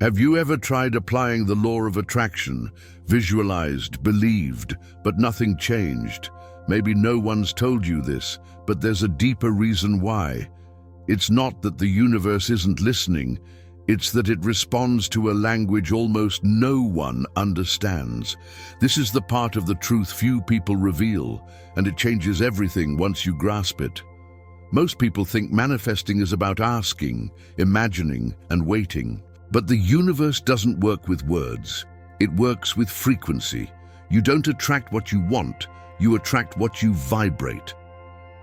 Have you ever tried applying the law of attraction, visualized, believed, but nothing changed? Maybe no one's told you this, but there's a deeper reason why. It's not that the universe isn't listening, it's that it responds to a language almost no one understands. This is the part of the truth few people reveal, and it changes everything once you grasp it. Most people think manifesting is about asking, imagining, and waiting. But the universe doesn't work with words. It works with frequency. You don't attract what you want, you attract what you vibrate.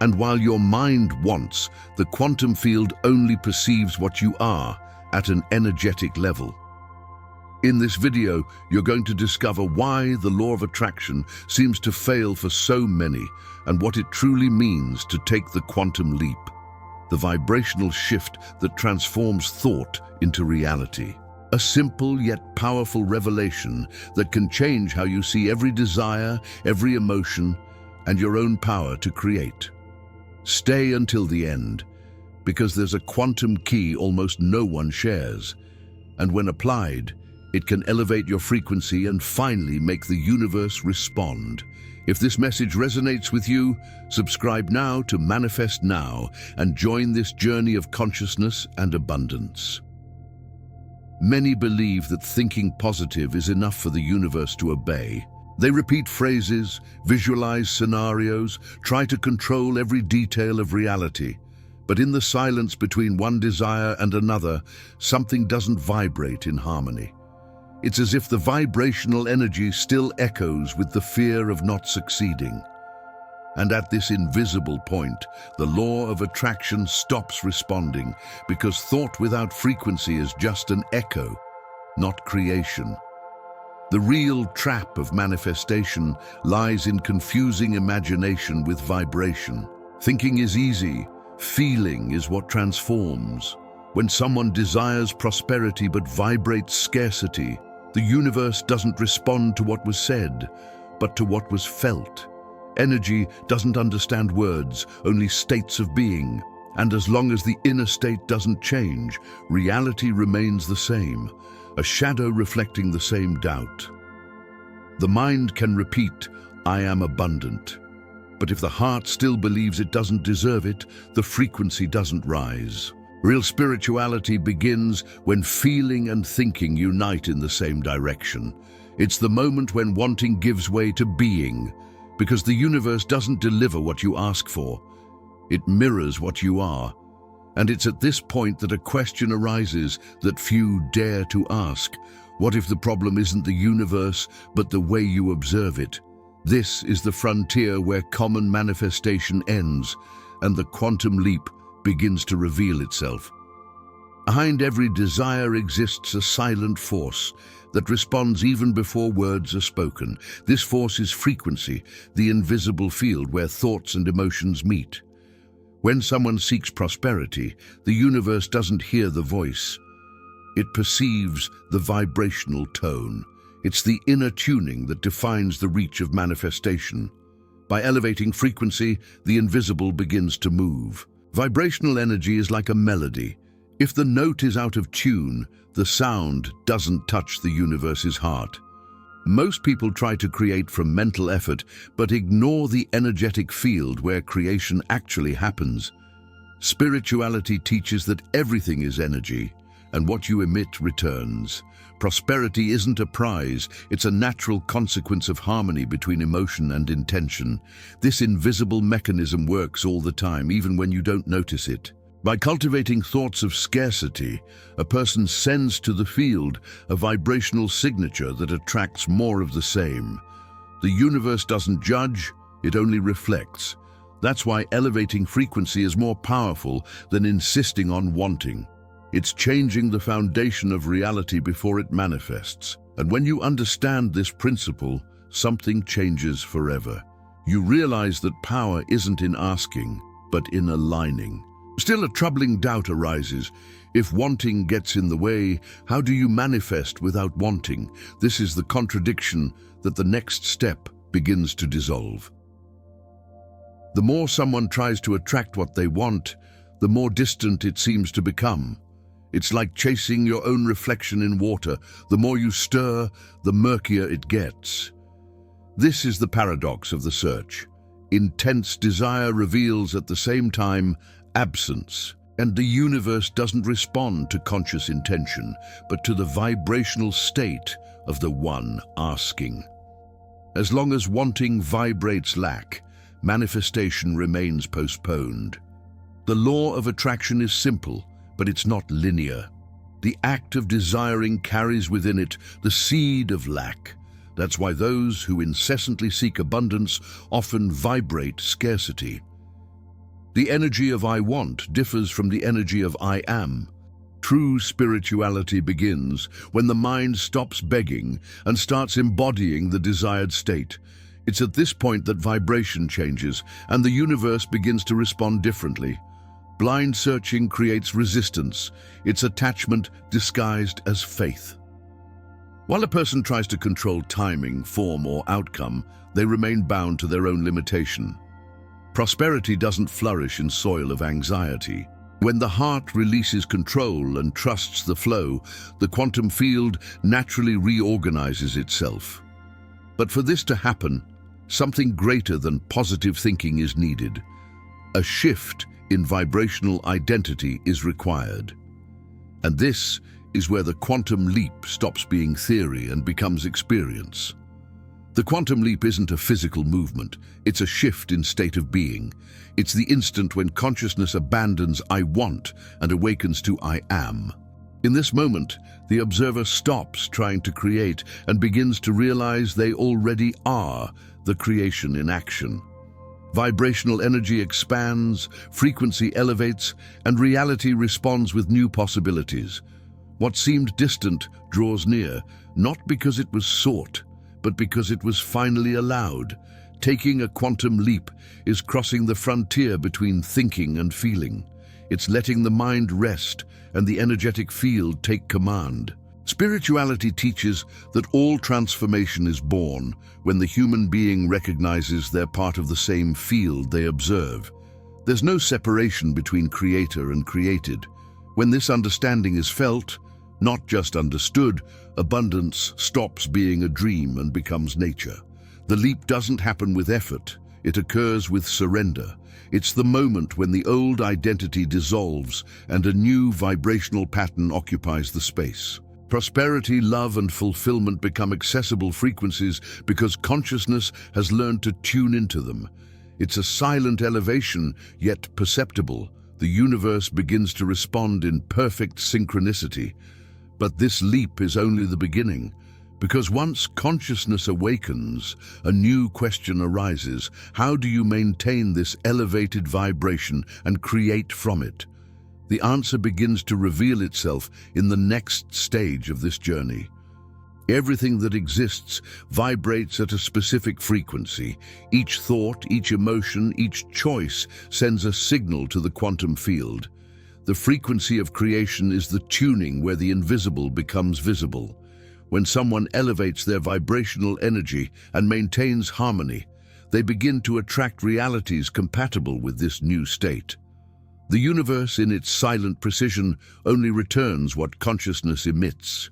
And while your mind wants, the quantum field only perceives what you are at an energetic level. In this video, you're going to discover why the law of attraction seems to fail for so many and what it truly means to take the quantum leap, the vibrational shift that transforms thought into reality. A simple yet powerful revelation that can change how you see every desire, every emotion, and your own power to create. Stay until the end, because there's a quantum key almost no one shares, and when applied, it can elevate your frequency and finally make the universe respond. If this message resonates with you, subscribe now to Manifest Now and join this journey of consciousness and abundance. Many believe that thinking positive is enough for the universe to obey. They repeat phrases, visualize scenarios, try to control every detail of reality. But in the silence between one desire and another, something doesn't vibrate in harmony. It's as if the vibrational energy still echoes with the fear of not succeeding. And at this invisible point, the law of attraction stops responding, because thought without frequency is just an echo, not creation. The real trap of manifestation lies in confusing imagination with vibration. Thinking is easy, feeling is what transforms. When someone desires prosperity but vibrates scarcity, the universe doesn't respond to what was said, but to what was felt. Energy doesn't understand words, only states of being. And as long as the inner state doesn't change, reality remains the same, a shadow reflecting the same doubt. The mind can repeat, "I am abundant." But if the heart still believes it doesn't deserve it, the frequency doesn't rise. Real spirituality begins when feeling and thinking unite in the same direction. It's the moment when wanting gives way to being, because the universe doesn't deliver what you ask for. It mirrors what you are. And it's at this point that a question arises that few dare to ask. What if the problem isn't the universe, but the way you observe it? This is the frontier where common manifestation ends, and the quantum leap begins to reveal itself. Behind every desire exists a silent force that responds even before words are spoken. This force is frequency, the invisible field where thoughts and emotions meet. When someone seeks prosperity, the universe doesn't hear the voice. It perceives the vibrational tone. It's the inner tuning that defines the reach of manifestation. By elevating frequency, the invisible begins to move. Vibrational energy is like a melody. If the note is out of tune, the sound doesn't touch the universe's heart. Most people try to create from mental effort, but ignore the energetic field where creation actually happens. Spirituality teaches that everything is energy, and what you emit returns. Prosperity isn't a prize, it's a natural consequence of harmony between emotion and intention. This invisible mechanism works all the time, even when you don't notice it. By cultivating thoughts of scarcity, a person sends to the field a vibrational signature that attracts more of the same. The universe doesn't judge, it only reflects. That's why elevating frequency is more powerful than insisting on wanting. It's changing the foundation of reality before it manifests. And when you understand this principle, something changes forever. You realize that power isn't in asking, but in aligning. Still, a troubling doubt arises. If wanting gets in the way, how do you manifest without wanting? This is the contradiction that the next step begins to dissolve. The more someone tries to attract what they want, the more distant it seems to become. It's like chasing your own reflection in water. The more you stir, the murkier it gets. This is the paradox of the search. Intense desire reveals at the same time absence, and the universe doesn't respond to conscious intention, but to the vibrational state of the one asking. As long as wanting vibrates lack, manifestation remains postponed. The law of attraction is simple, but it's not linear. The act of desiring carries within it the seed of lack. That's why those who incessantly seek abundance often vibrate scarcity. The energy of I want differs from the energy of I am. True spirituality begins when the mind stops begging and starts embodying the desired state. It's at this point that vibration changes and the universe begins to respond differently. Blind searching creates resistance, its attachment disguised as faith. While a person tries to control timing, form, or outcome, they remain bound to their own limitation. Prosperity doesn't flourish in soil of anxiety. When the heart releases control and trusts the flow, the quantum field naturally reorganizes itself. But for this to happen, something greater than positive thinking is needed. A shift in vibrational identity is required. And this is where the quantum leap stops being theory and becomes experience. The quantum leap isn't a physical movement, it's a shift in state of being. It's the instant when consciousness abandons I want and awakens to I am. In this moment, the observer stops trying to create and begins to realize they already are the creation in action. Vibrational energy expands, frequency elevates, and reality responds with new possibilities. What seemed distant draws near, not because it was sought, but because it was finally allowed. Taking a quantum leap is crossing the frontier between thinking and feeling. It's letting the mind rest and the energetic field take command. Spirituality teaches that all transformation is born when the human being recognizes they're part of the same field they observe. There's no separation between creator and created. When this understanding is felt, not just understood, abundance stops being a dream and becomes nature. The leap doesn't happen with effort, it occurs with surrender. It's the moment when the old identity dissolves and a new vibrational pattern occupies the space. Prosperity, love, and fulfillment become accessible frequencies because consciousness has learned to tune into them. It's a silent elevation, yet perceptible. The universe begins to respond in perfect synchronicity. But this leap is only the beginning, because once consciousness awakens, a new question arises. How do you maintain this elevated vibration and create from it? The answer begins to reveal itself in the next stage of this journey. Everything that exists vibrates at a specific frequency. Each thought, each emotion, each choice sends a signal to the quantum field. The frequency of creation is the tuning where the invisible becomes visible. When someone elevates their vibrational energy and maintains harmony, they begin to attract realities compatible with this new state. The universe, in its silent precision, only returns what consciousness emits.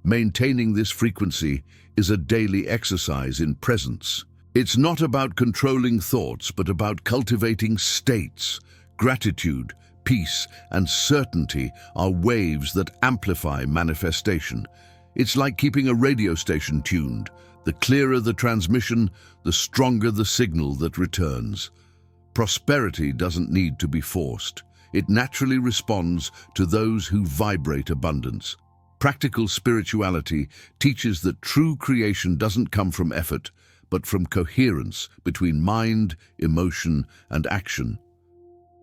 Maintaining this frequency is a daily exercise in presence. It's not about controlling thoughts, but about cultivating states. Gratitude, peace, and certainty are waves that amplify manifestation. It's like keeping a radio station tuned. The clearer the transmission, the stronger the signal that returns. Prosperity doesn't need to be forced. It naturally responds to those who vibrate abundance. Practical spirituality teaches that true creation doesn't come from effort, but from coherence between mind, emotion, and action.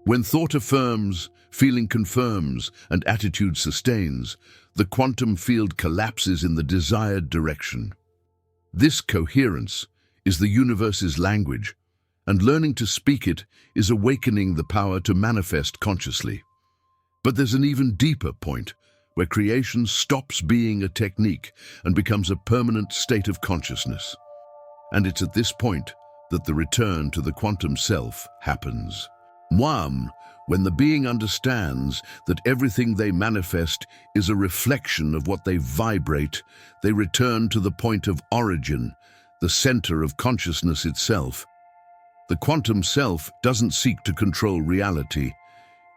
When thought affirms, feeling confirms, and attitude sustains, the quantum field collapses in the desired direction. This coherence is the universe's language, and learning to speak it is awakening the power to manifest consciously. But there's an even deeper point, where creation stops being a technique and becomes a permanent state of consciousness. And it's at this point that the return to the quantum self happens. Mwam, When the being understands that everything they manifest is a reflection of what they vibrate, they return to the point of origin, the center of consciousness itself. The quantum self doesn't seek to control reality.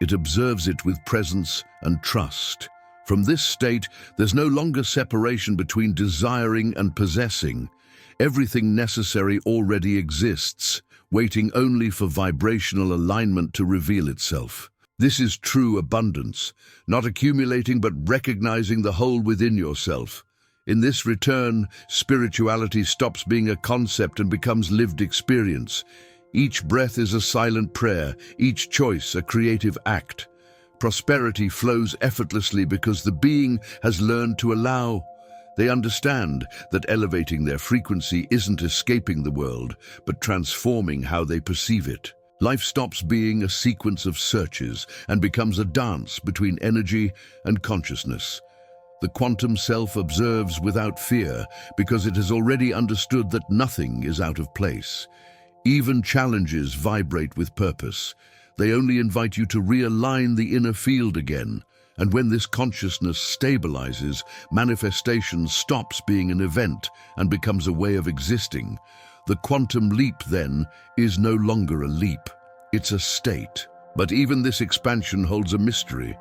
It observes it with presence and trust. From this state, there's no longer separation between desiring and possessing. Everything necessary already exists, waiting only for vibrational alignment to reveal itself. This is true abundance, not accumulating but recognizing the whole within yourself. In this return, spirituality stops being a concept and becomes lived experience. Each breath is a silent prayer, each choice a creative act. Prosperity flows effortlessly because the being has learned to allow. They understand that elevating their frequency isn't escaping the world, but transforming how they perceive it. Life stops being a sequence of searches and becomes a dance between energy and consciousness. The quantum self observes without fear because it has already understood that nothing is out of place. Even challenges vibrate with purpose. They only invite you to realign the inner field again. And when this consciousness stabilizes, manifestation stops being an event and becomes a way of existing. The quantum leap, then, is no longer a leap. It's a state. But even this expansion holds a mystery.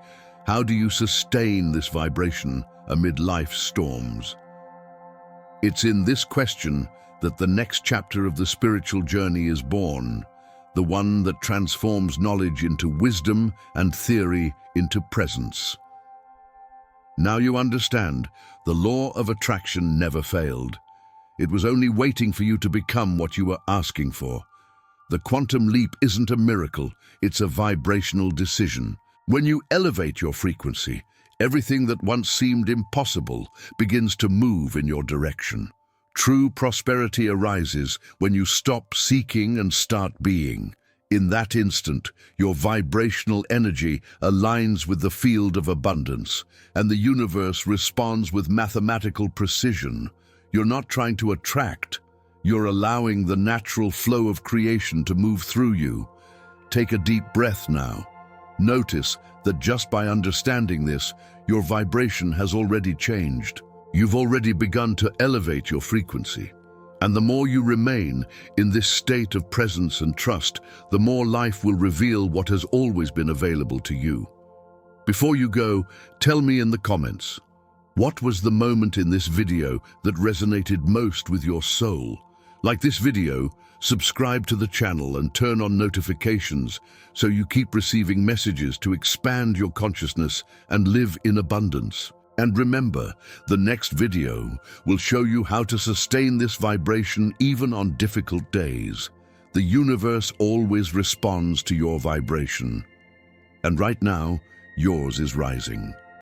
How do you sustain this vibration amid life's storms? It's in this question that the next chapter of the spiritual journey is born, the one that transforms knowledge into wisdom and theory into presence. Now you understand, the law of attraction never failed. It was only waiting for you to become what you were asking for. The quantum leap isn't a miracle, it's a vibrational decision. When you elevate your frequency, everything that once seemed impossible begins to move in your direction. True prosperity arises when you stop seeking and start being. In that instant, your vibrational energy aligns with the field of abundance, and the universe responds with mathematical precision. You're not trying to attract, you're allowing the natural flow of creation to move through you. Take a deep breath now. Notice that just by understanding this, your vibration has already changed. You've already begun to elevate your frequency. And the more you remain in this state of presence and trust, the more life will reveal what has always been available to you. Before you go, tell me in the comments, what was the moment in this video that resonated most with your soul? Like this video, subscribe to the channel and turn on notifications so you keep receiving messages to expand your consciousness and live in abundance. And remember, the next video will show you how to sustain this vibration even on difficult days. The universe always responds to your vibration. And right now, yours is rising.